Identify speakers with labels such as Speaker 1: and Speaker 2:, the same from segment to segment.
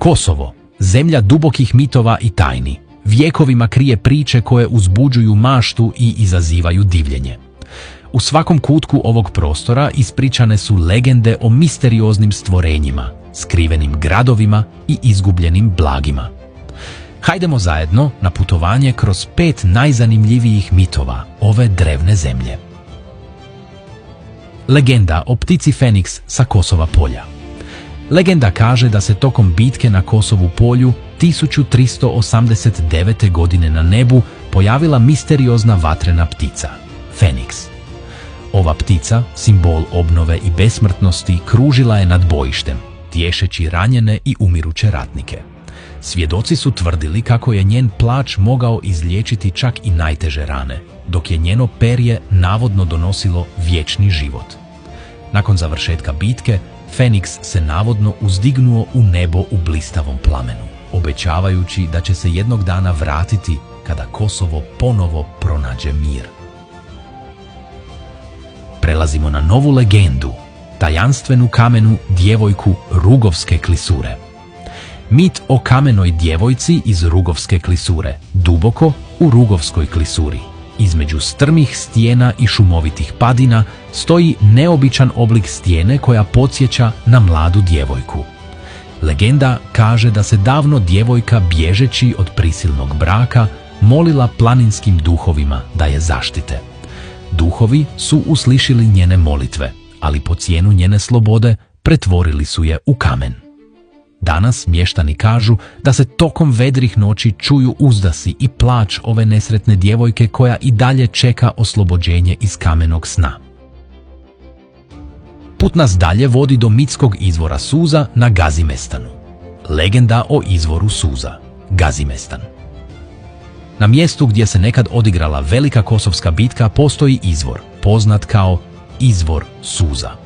Speaker 1: Kosovo, zemlja dubokih mitova i tajni, vjekovima krije priče koje uzbuđuju maštu i izazivaju divljenje. U svakom kutku ovog prostora ispričane su legende o misterioznim stvorenjima, skrivenim gradovima i izgubljenim blagima. Hajdemo zajedno na putovanje kroz 5 najzanimljivijih mitova ove drevne zemlje. Legenda o ptici Feniks sa Kosova polja. Legenda kaže da se tokom bitke na Kosovu polju 1389. godine na nebu pojavila misteriozna vatrena ptica, Feniks. Ova ptica, simbol obnove i besmrtnosti, kružila je nad bojištem, tješeći ranjene i umiruće ratnike. Svjedoci su tvrdili kako je njen plač mogao izliječiti čak i najteže rane, dok je njeno perje navodno donosilo vječni život. Nakon završetka bitke, Feniks se navodno uzdignuo u nebo u blistavom plamenu, obećavajući da će se jednog dana vratiti kada Kosovo ponovo pronađe mir. Prelazimo na novu legendu, tajanstvenu kamenu djevojku Rugovske klisure. Mit o kamenoj djevojci iz Rugovske klisure, duboko u Rugovskoj klisuri, između strmih stijena i šumovitih padina, stoji neobičan oblik stijene koja podsjeća na mladu djevojku. Legenda kaže da se davno djevojka, bježeći od prisilnog braka, molila planinskim duhovima da je zaštite. Duhovi su uslišili njene molitve, ali po cijenu njene slobode pretvorili su je u kamen. Danas mještani kažu da se tokom vedrih noći čuju uzdasi i plač ove nesretne djevojke koja i dalje čeka oslobođenje iz kamenog sna. Put nas dalje vodi do mitskog izvora suza na Gazimestanu. Legenda o izvoru suza, Gazimestan. Na mjestu gdje se nekad odigrala velika kosovska bitka postoji izvor, poznat kao izvor suza.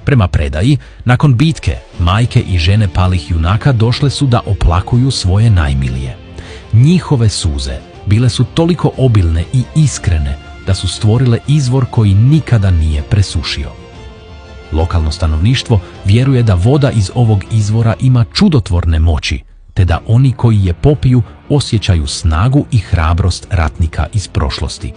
Speaker 1: Prema predaji, nakon bitke, majke i žene palih junaka došle su da oplakuju svoje najmilije. Njihove suze bile su toliko obilne i iskrene da su stvorile izvor koji nikada nije presušio. Lokalno stanovništvo vjeruje da voda iz ovog izvora ima čudotvorne moći, te da oni koji je popiju osjećaju snagu i hrabrost ratnika iz prošlosti.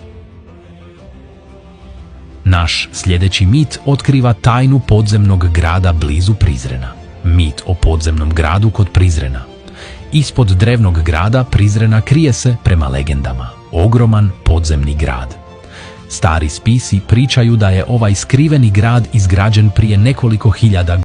Speaker 1: Naš sljedeći mit otkriva tajnu podzemnog grada blizu Prizrena. Mit o podzemnom gradu kod Prizrena. Ispod drevnog grada Prizrena krije se, prema legendama, ogroman podzemni grad. Stari spisi pričaju da je ovaj skriveni grad izgrađen prije nekoliko hiljada